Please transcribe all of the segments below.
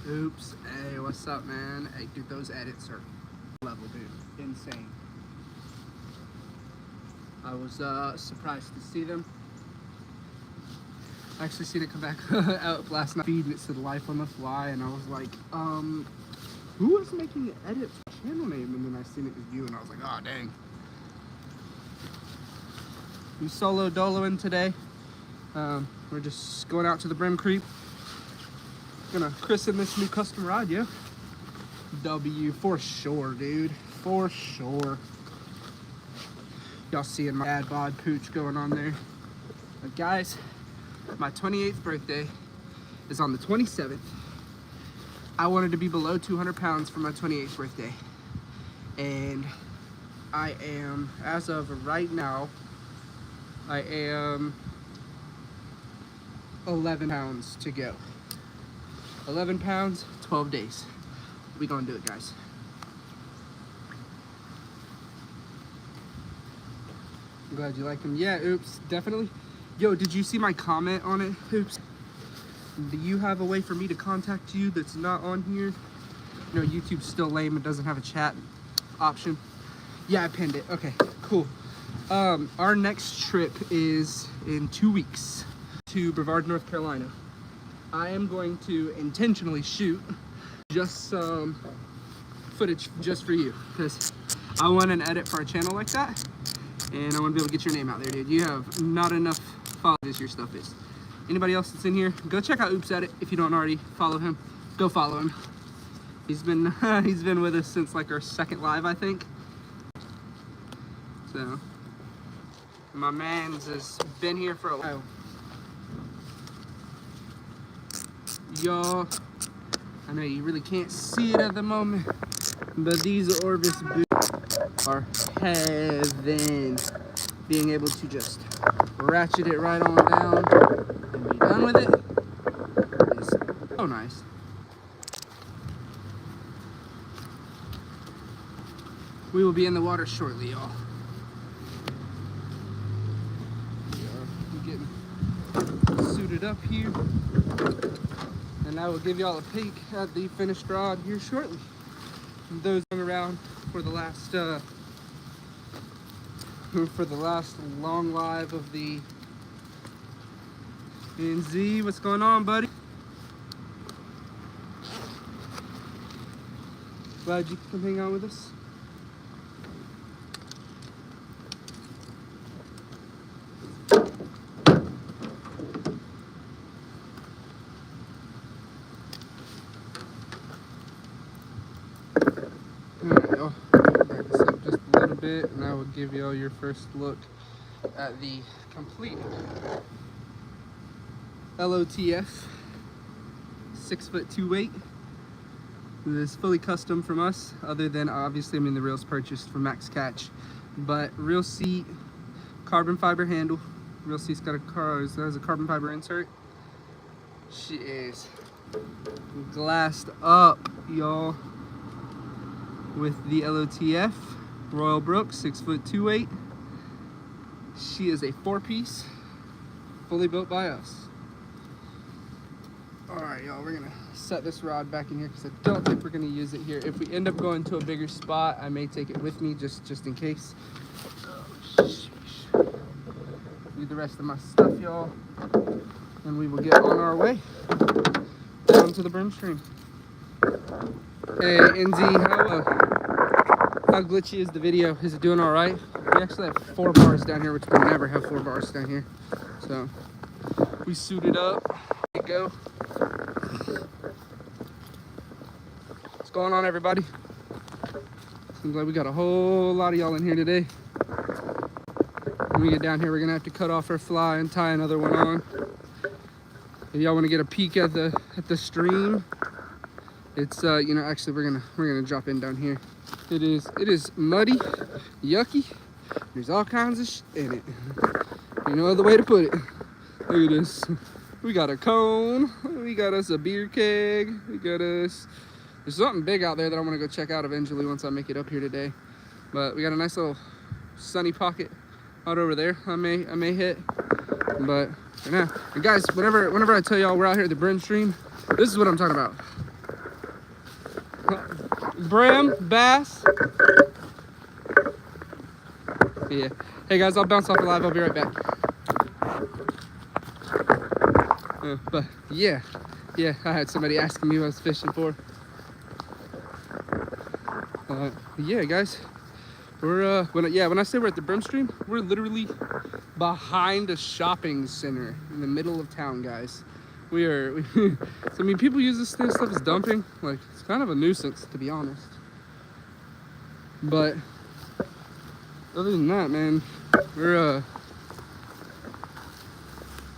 Oops. Hey, what's up, man? Hey, dude, those edits are level, dude. Insane. I was surprised to see them. I actually seen it come back out last night. Feed and it said Life on the Fly, and I was like, who was making the edit for the channel name? And then I seen it was you, and I was like, oh, dang. We solo doloing today. We're just going out to the Brim Creek. Gonna christen this new custom rod, yeah? W for sure, dude. For sure. Y'all seeing my dad bod pooch going on there. But guys, my 28th birthday is on the 27th. I wanted to be below 200 pounds for my 28th birthday. And I am, as of right now, I am 11 pounds to go. 11 pounds, 12 days. We gonna do it, guys. I'm glad you like them. Yeah, oops, definitely. Yo, did you see my comment on it? Oops. Do you have a way for me to contact you that's not on here? You know, YouTube's still lame. It doesn't have a chat option. Yeah, I pinned it. Okay, cool. Our next trip is in 2 weeks to Brevard, North Carolina. I am going to intentionally shoot just some footage just for you, because I want an edit for our channel like that, and I want to be able to get your name out there, dude. You have not enough followers as your stuff is. Anybody else that's in here, go check out Oops Edit if you don't already follow him. Go follow him. He's been he's been with us since like our second live, I think. So my man's has been here for a while. Y'all, I know you really can't see it at the moment, but these Orvis boots are heaven. Being able to just ratchet it right on down and be done with it is so nice. We will be in the water shortly, y'all. We are getting suited up here. And I will give y'all a peek at the finished rod here shortly. And those hung around for the last long live of the NZ. What's going on, buddy? Glad you could come hang out with us. And I will give y'all your first look at the complete LOTF 6'2" weight. This is fully custom from us, other than obviously, I mean, the reel's purchased from Max Catch, but reel seat, carbon fiber handle. Reel seat's got has a carbon fiber insert. She is glassed up, y'all, with the LOTF. Royal Brooks, 6'2" weight. She is a 4-piece, fully built by us. All right, y'all, we're gonna set this rod back in here because I don't think we're gonna use it here. If we end up going to a bigger spot, I may take it with me just in case. Need the rest of my stuff, y'all, and we will get on our way down to the Brim Stream. Hey, NZ, how glitchy is the video? Is it doing all right? We actually have 4 bars down here, which we never have 4 bars down here. So we suited up. There you go. What's going on, everybody? Seems like we got a whole lot of y'all in here today. When we get down here, we're gonna have to cut off our fly and tie another one on. If y'all want to get a peek at the stream, it's you know, actually we're gonna drop in down here. It is muddy, yucky. There's all kinds of shit in it. Ain't no other way to put it. Look at this. We got a cone. We got us a beer keg. We got us. There's something big out there that I want to go check out eventually once I make it up here today. But we got a nice little sunny pocket out over there. I may hit. But for now, and guys, whenever I tell y'all we're out here at the Brim Stream, this is what I'm talking about. brim, bass. Yeah. Hey guys, I'll bounce off the live. I'll be right back. But yeah, I had somebody asking me what I was fishing for. Yeah, guys, we're when I say we're at the brim stream, we're literally behind a shopping center in the middle of town, guys. So I mean, people use this stuff as dumping. Like, it's kind of a nuisance, to be honest. But other than that, man,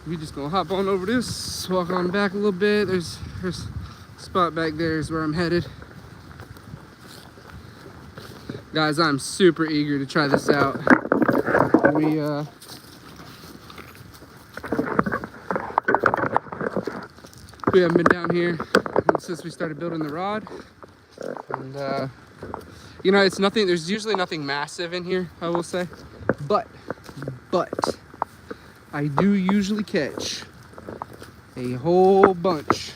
we just gonna hop on over this, walk on back a little bit. There's a spot back there is where I'm headed. Guys, I'm super eager to try this out. We haven't been down here since we started building the rod, and you know, it's nothing. There's usually nothing massive in here, I will say, but I do usually catch a whole bunch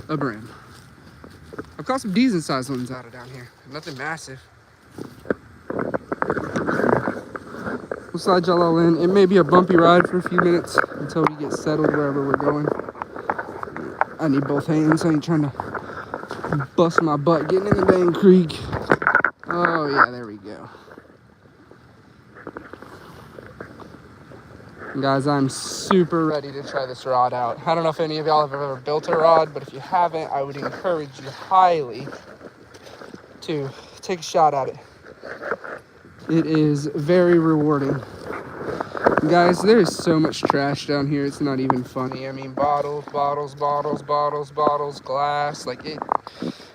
of brim. I've caught some decent sized ones out of down here. Nothing massive. We'll slide y'all all in. It may be a bumpy ride for a few minutes until we get settled wherever we're going. I need both hands. I ain't trying to bust my butt getting in the dang creek. Oh yeah, there we go. Guys, I'm super ready to try this rod out. I don't know if any of y'all have ever built a rod, but if you haven't, I would encourage you highly to take a shot at it. It is very rewarding. Guys, there's so much trash down here, it's not even funny. I mean, bottles, glass, like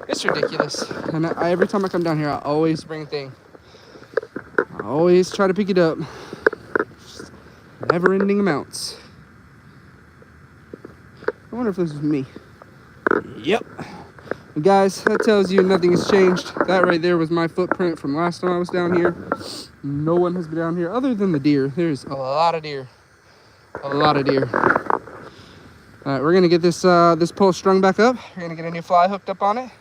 it's ridiculous. And every time I come down here, I always bring a thing. I always try to pick it up. Just never-ending amounts. I wonder if this is me. Yep. Guys, that tells you nothing has changed. That right there was my footprint from last time I was down here. No one has been down here other than the deer. There's a lot of deer. A lot of deer. All right, we're gonna get this pole strung back up. We're gonna get a new fly hooked up on it.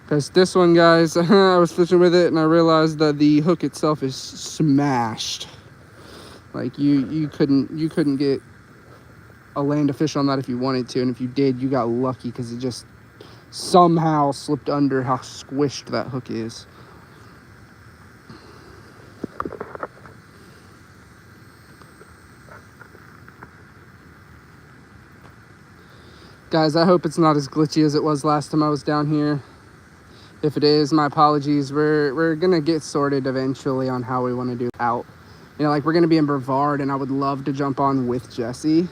Because this one, guys, I was fishing with it and I realized that the hook itself is smashed. Like you couldn't get a land of fish on that if you wanted to, and if you did, you got lucky because it just somehow slipped under how squished that hook is. Guys, I hope it's not as glitchy as it was last time I was down here. If it is, my apologies. We're gonna get sorted eventually on how we want to do out. You know, like, we're gonna be in Brevard, and I would love to jump on with Jesse,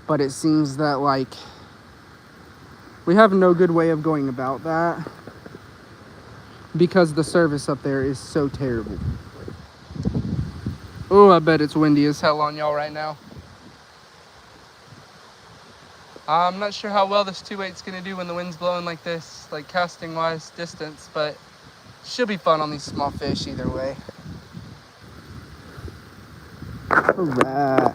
but it seems that, like, we have no good way of going about that because the service up there is so terrible. Oh, I bet it's windy as hell on y'all right now. I'm not sure how well this 2.8's gonna do when the wind's blowing like this, like casting wise distance, but should be fun on these small fish either way. Alright.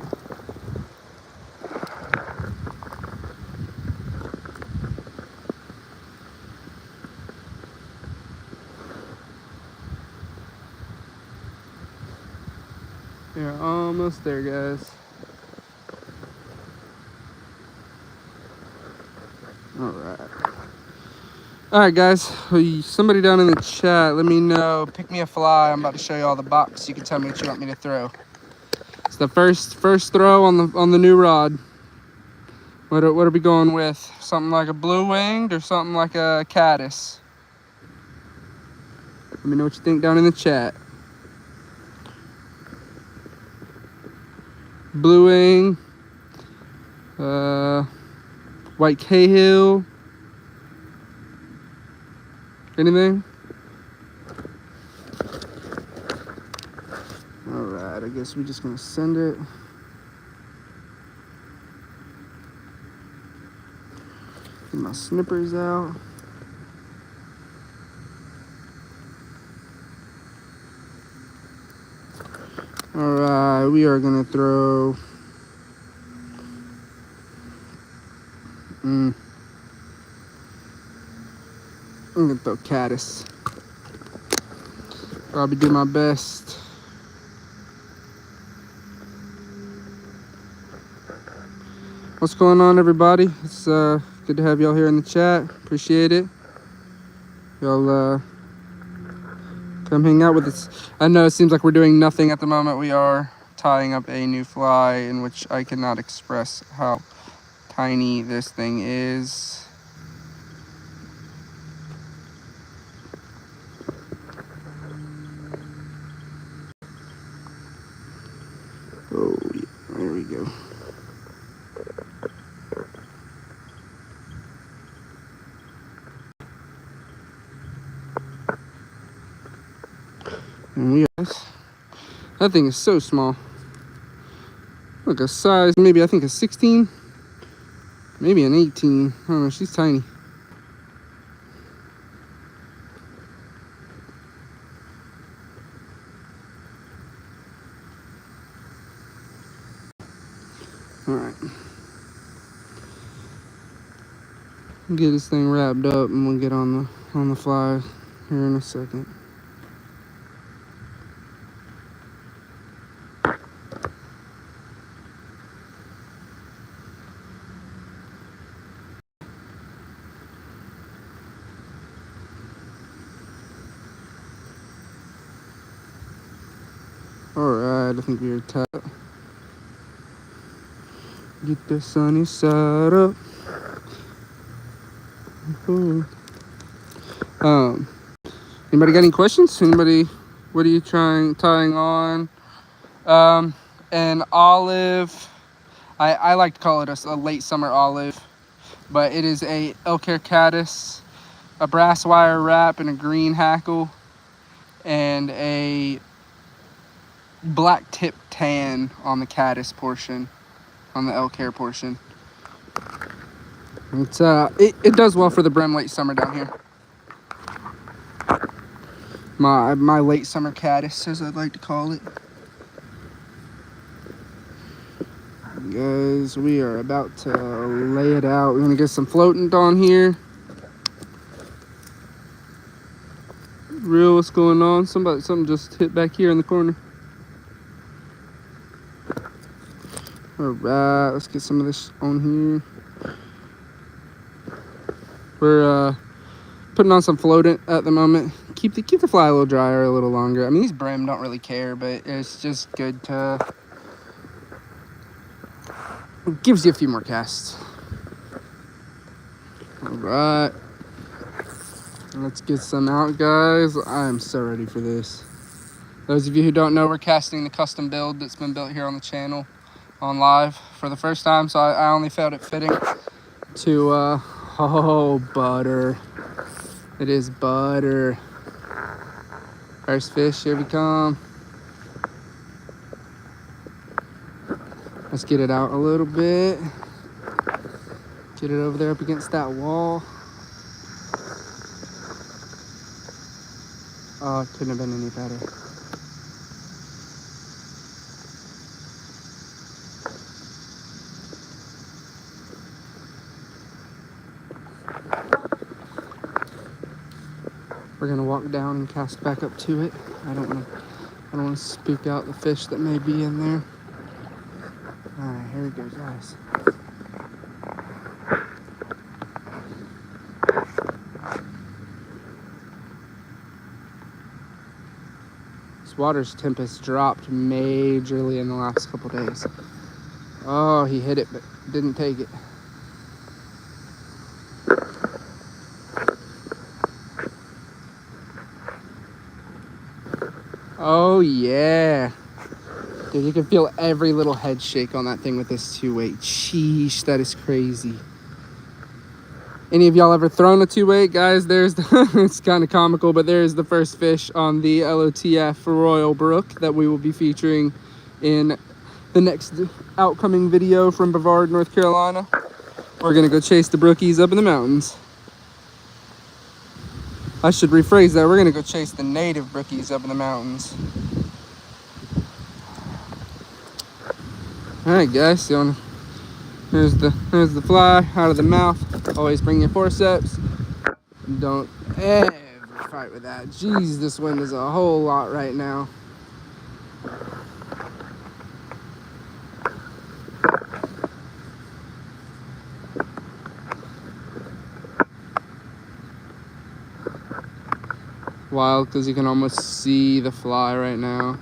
We're almost there, guys. Alright guys, somebody down in the chat, let me know, pick me a fly. I'm about to show you all the box. You can tell me what you want me to throw. It's the first throw on the new rod. What are we going with? Something like a blue winged or something like a caddis? Let me know what you think down in the chat. Blue wing, white Cahill. Anything? Alright, I guess we're just gonna send it. Get my snippers out. Alright, we are gonna throw I'm gonna throw caddis. Probably do my best. What's going on, everybody? It's good to have y'all here in the chat. Appreciate it. Y'all come hang out with us. I know it seems like we're doing nothing at the moment. We are tying up a new fly, in which I cannot express how tiny this thing is. Oh, yeah, there we go. And we guys, that thing is so small. Look, a size, maybe I think a 16, maybe an 18. I don't know, she's tiny. All right. Get this thing wrapped up and we'll get on the fly here in a second. Alright, I think we are tight. Get the sunny side up. Ooh. Anybody got any questions? Anybody, what are you tying on? An olive, I like to call it a late summer olive, but it is a elk hair caddis, a brass wire wrap, and a green hackle, and a black tip tan on the caddis portion, on the elk hair portion. It's it does well for the brim late summer down here. My late summer caddis, as I'd like to call it. Guys, we are about to lay it out. We're gonna get some floatant on here. Real, what's going on? Something just hit back here in the corner. All right, let's get some of this on here. We're putting on some floatant at the moment. Keep the fly a little drier, a little longer. I mean, these brim don't really care, but it's just good to, it gives you a few more casts. All right, let's get some out, guys. I am so ready for this. Those of you who don't know, we're casting the custom build that's been built here on the channel on live for the first time, so I only felt it fitting to oh, butter. It is butter. First fish, here we come. Let's get it out a little bit. Get it over there up against that wall. Oh, it couldn't have been any better. We're gonna walk down and cast back up to it. I don't want to spook out the fish that may be in there. All right, here we go, guys. This water's temp has dropped majorly in the last couple days. Oh, he hit it, but didn't take it. Oh yeah, dude, you can feel every little head shake on that thing with this 2-weight. Sheesh, that is crazy. Any of y'all ever thrown a 2-weight, guys? There's the it's kind of comical, but there's the first fish on the LOTF for Royal Brook that we will be featuring in the next outcoming video from Brevard, North Carolina. We're gonna go chase the brookies up in the mountains. I should rephrase that. We're gonna go chase the native brookies up in the mountains. All right, guys. So here's the fly out of the mouth. Always bring your forceps. Don't ever fight with that. Jeez, this wind is a whole lot right now. Wild, because you can almost see the fly right now.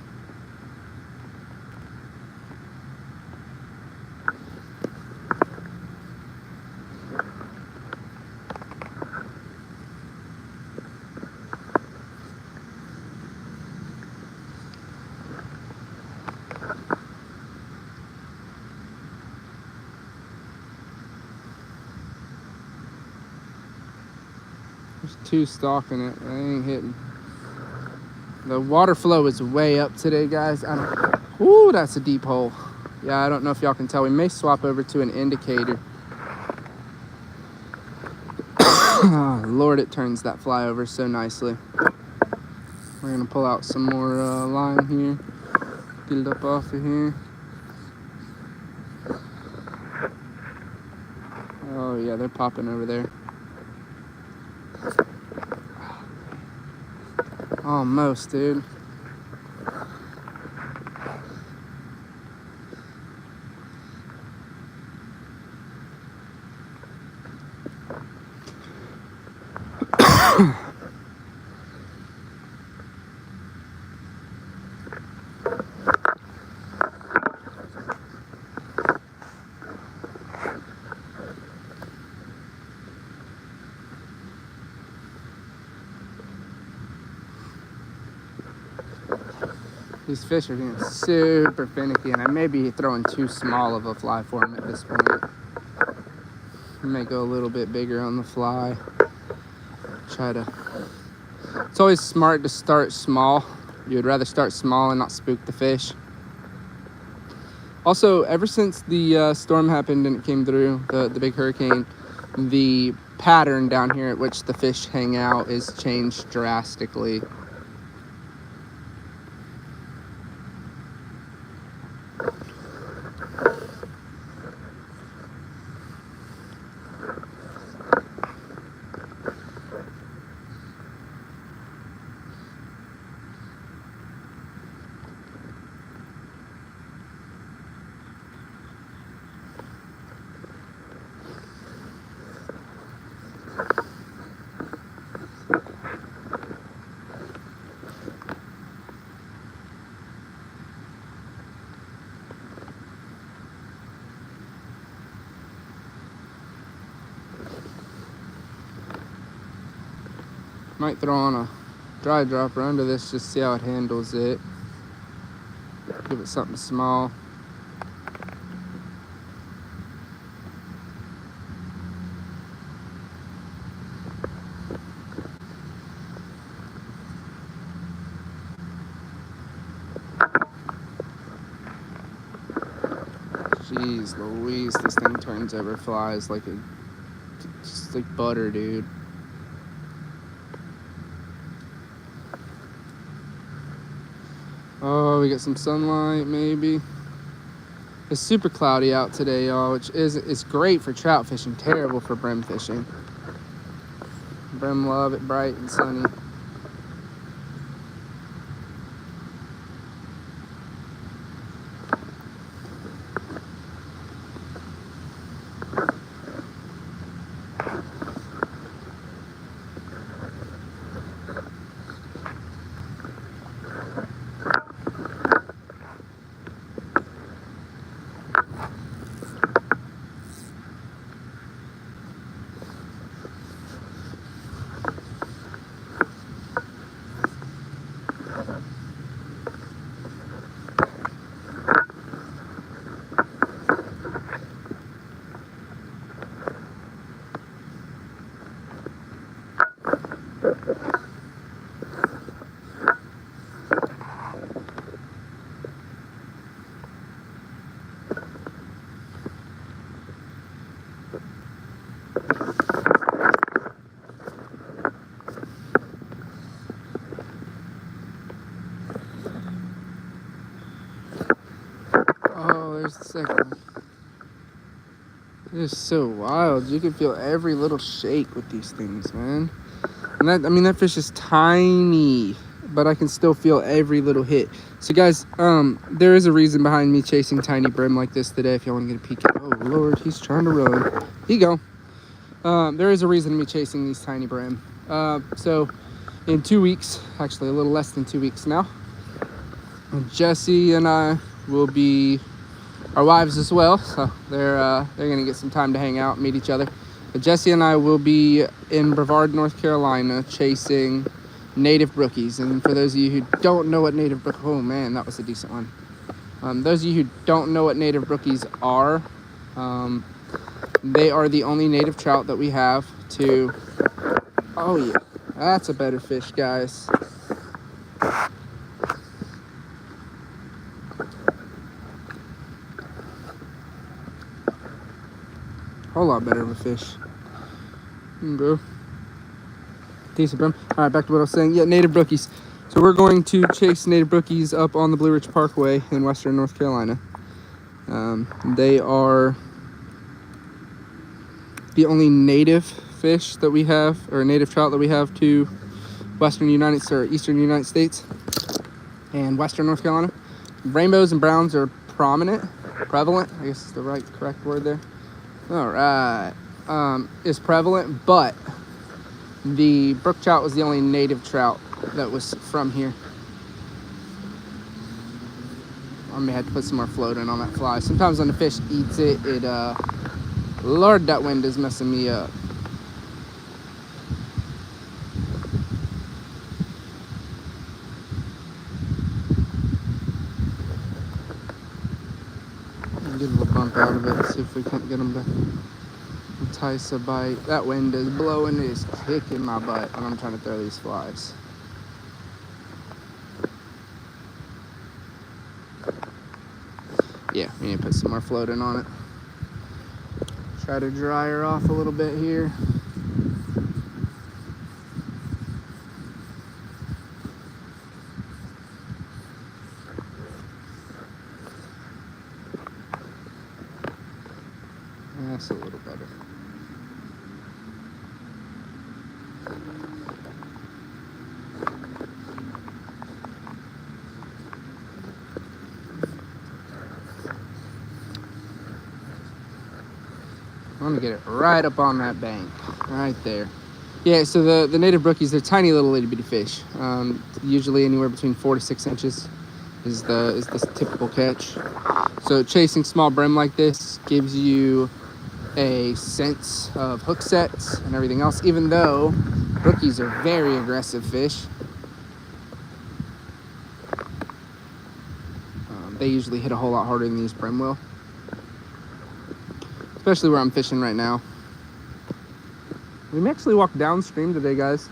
There's two stalking it. They ain't hitting. The water flow is way up today, guys. Ooh, that's a deep hole. Yeah, I don't know if y'all can tell. We may swap over to an indicator. Oh, Lord, it turns that fly over so nicely. We're gonna pull out some more line here. Get it up off of here. Oh yeah, they're popping over there. Almost, dude. These fish are getting super finicky, and I may be throwing too small of a fly for them at this point. I may go a little bit bigger on the fly. It's always smart to start small. You would rather start small and not spook the fish. Also, ever since the storm happened and it came through, the big hurricane, the pattern down here at which the fish hang out is changed drastically. Might throw on a dry dropper under this, just see how it handles it. Give it something small. Jeez Louise, this thing turns over flies like just like butter, dude. Oh, we got some sunlight, maybe. It's super cloudy out today, y'all, which is great for trout fishing, terrible for brim fishing. Brim love it bright and sunny. Oh, there's the second one. It's so wild. You can feel every little shake with these things, man. And that, I mean, that fish is tiny, but I can still feel every little hit. So guys, there is a reason behind me chasing tiny brim like this today. If y'all want to get a peek at, oh Lord, he's trying to run. Here you go. There is a reason me chasing these tiny brim. So in 2 weeks, actually a little less than 2 weeks now, Jesse and I will be, our wives as well, so they're gonna get some time to hang out, meet each other. But Jesse and I will be in Brevard, North Carolina, chasing native brookies. And for those of you who don't know what native brook, oh man, that was a decent one. Those of you who don't know what native brookies are, they are the only native trout that we have to, oh yeah, that's a better fish, guys. Whole lot better of a fish. Bro. Decent brim. All right, back to what I was saying. Yeah, native brookies. So we're going to chase native brookies up on the Blue Ridge Parkway in western North Carolina. They are the only native fish that we have, or native trout that we have to western United, or eastern United States and western North Carolina. Rainbows and browns are prevalent, I guess is the correct word there. All right, is prevalent, but the brook trout was the only native trout that was from here. I may have to put some more floating on that fly. Sometimes when the fish eats it, Lord, that wind is messing me up. Get a little bump out of it, see if we can't get them to entice a bite. That wind is blowing, it is kicking my butt when I'm trying to throw these flies. Yeah, we need to put some more floating on it. Try to dry her off a little bit here. That's a little better. I want to get it right up on that bank, right there. Yeah, so the native brookies, they're tiny little itty bitty fish. Usually anywhere between 4 to 6 inches is the typical catch. So chasing small brim like this gives you a sense of hook sets and everything else, even though brookies are very aggressive fish. They usually hit a whole lot harder than these brim will, especially where I'm fishing right now. We may actually walk downstream today, guys.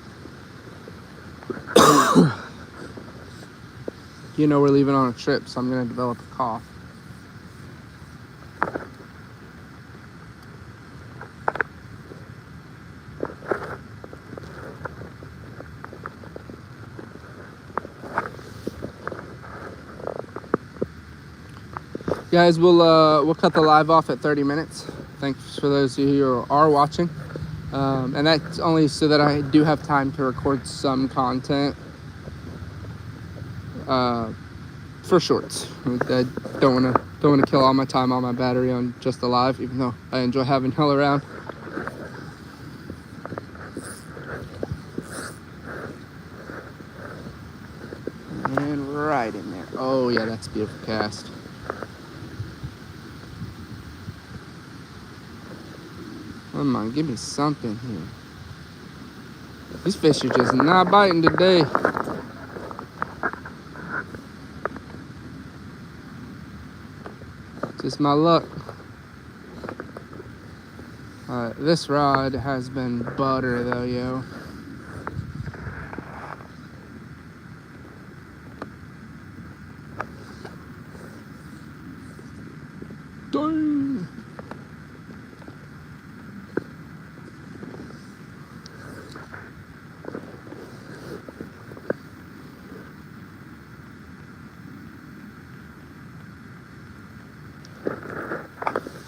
You know we're leaving on a trip, so I'm gonna develop a cough. Guys, we'll cut the live off at 30 minutes. Thanks for those of you who are watching. And that's only so that I do have time to record some content for shorts. I don't want to kill all my time, all my battery on just the live, even though I enjoy having y'all around. And right in there. Oh yeah, that's a beautiful cast. Come on, give me something here. These fish are just not biting today. Just my luck. This rod has been butter though, yo. Dang.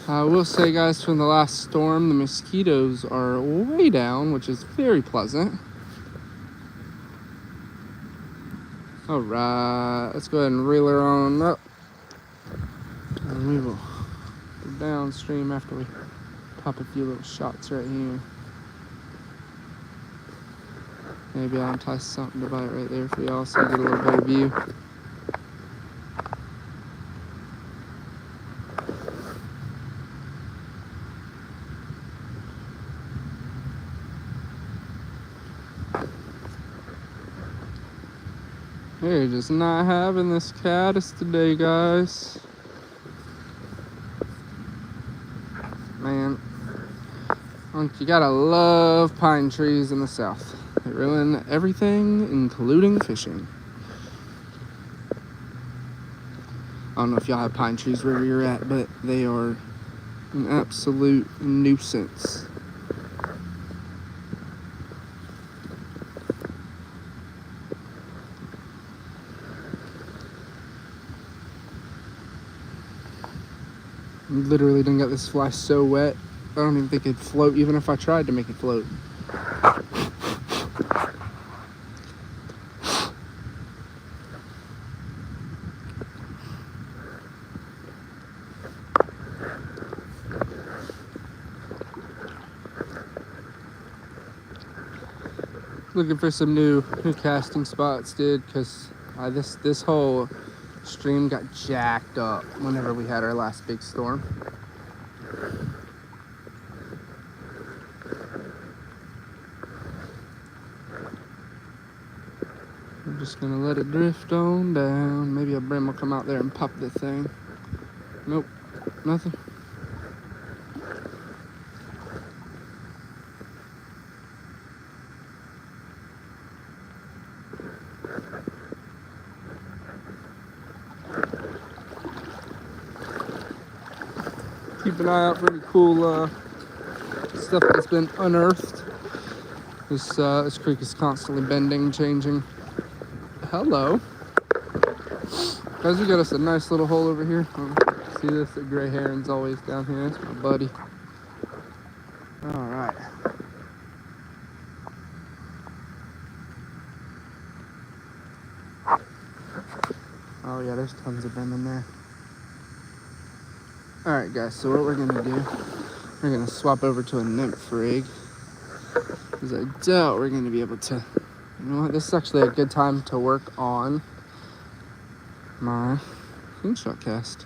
I will say, guys, from the last storm, the mosquitoes are way down, which is very pleasant. All right, let's go ahead and reel her on up. And we will go downstream after we pop a few little shots right here. Maybe I'll entice something to bite right there for y'all so you get a little better view. We're just not having this caddis today, guys. Man, you gotta love pine trees in the south. They ruin everything, including fishing. I don't know if y'all have pine trees where you're at, but they are an absolute nuisance. Literally done got this fly so wet, I don't even think it'd float even if I tried to make it float. Looking for some new casting spots, dude, because this whole stream got jacked up whenever we had our last big storm. I'm just gonna let it drift on down. Maybe a brim will come out there and pop the thing. Nope, nothing. Keep an eye out for any cool stuff that's been unearthed. This creek is constantly bending, changing. Hello. Guys, we got us a nice little hole over here. See this? The gray heron's always down here. That's my buddy. Alright. Oh yeah, there's tons of them in there. Alright guys, so what we're gonna do, we're gonna swap over to a nymph rig. Because I doubt we're gonna be able to, you know what, this is actually a good time to work on my slingshot cast.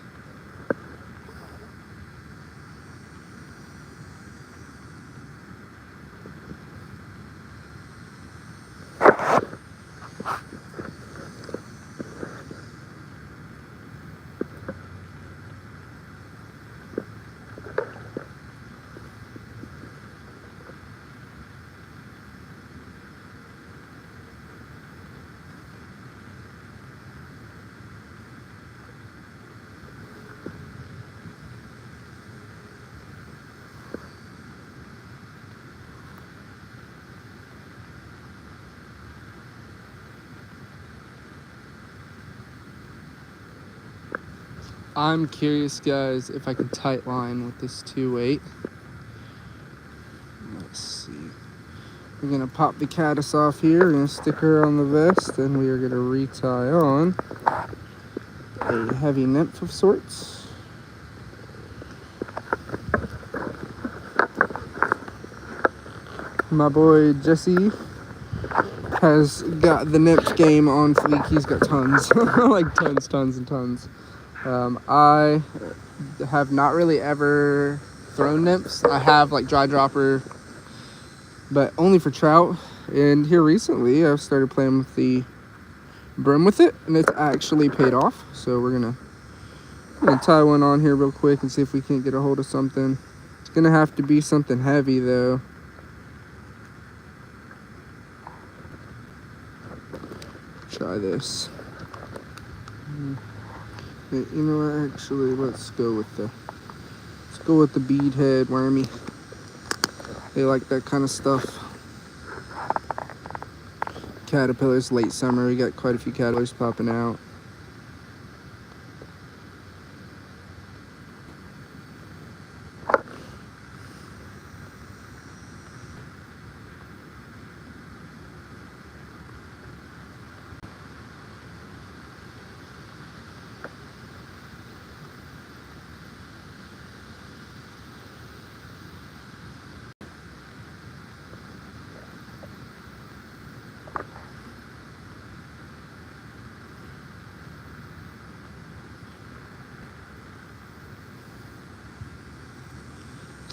I'm curious, guys, if I can tight line with this 2-weight. Let's see. We're gonna pop the caddis off here. We're gonna stick her on the vest, and we are gonna retie on a heavy nymph of sorts. My boy Jesse has got the nymph game on fleek. He's got tons, like tons and tons. I have not really ever thrown nymphs. I have like dry dropper, but only for trout. And here recently, I've started playing with the brim with it, and it's actually paid off. So we're gonna tie one on here real quick and see if we can't get a hold of something. It's gonna have to be something heavy though. Try this. You know what, actually, let's go with the bead head wormy. They like that kind of stuff. Caterpillars, late summer, we got quite a few caterpillars popping out.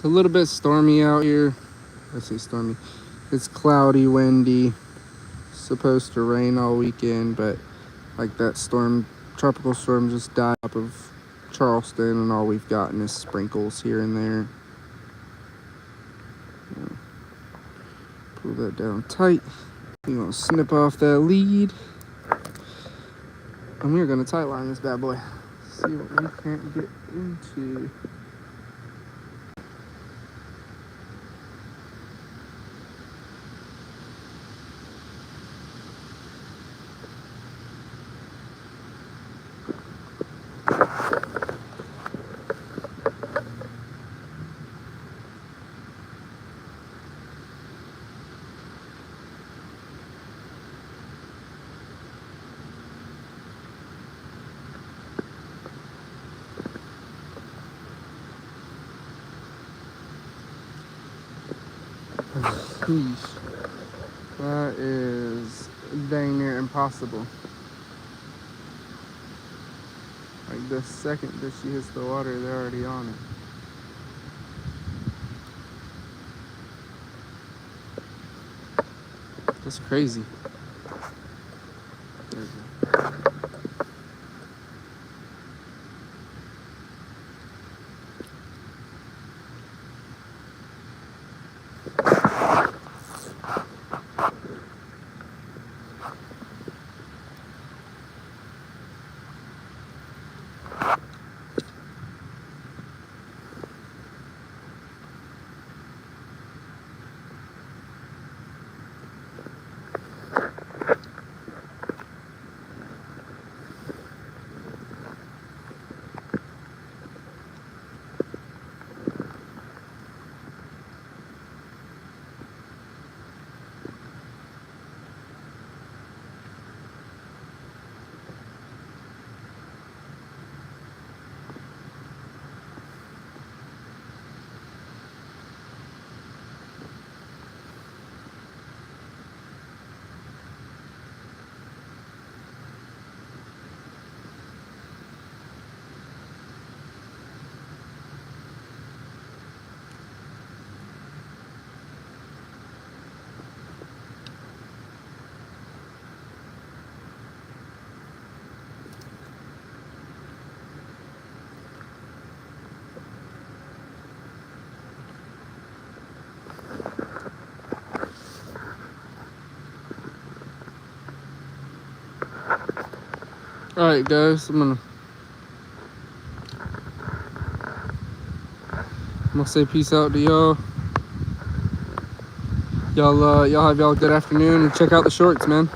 a little bit stormy out here. I say stormy. It's cloudy, windy. Supposed to rain all weekend, but like that storm, tropical storm just died up of Charleston, and all we've gotten is sprinkles here and there. Pull that down tight. We're gonna snip off that lead, and we're gonna tight line this bad boy. See what we can't get into. Sheesh. That is dang near impossible. Like the second that she hits the water, they're already on it. That's crazy. There we go. Alright guys, I'm gonna say peace out to y'all. Y'all have y'all a good afternoon, and check out the shorts, man.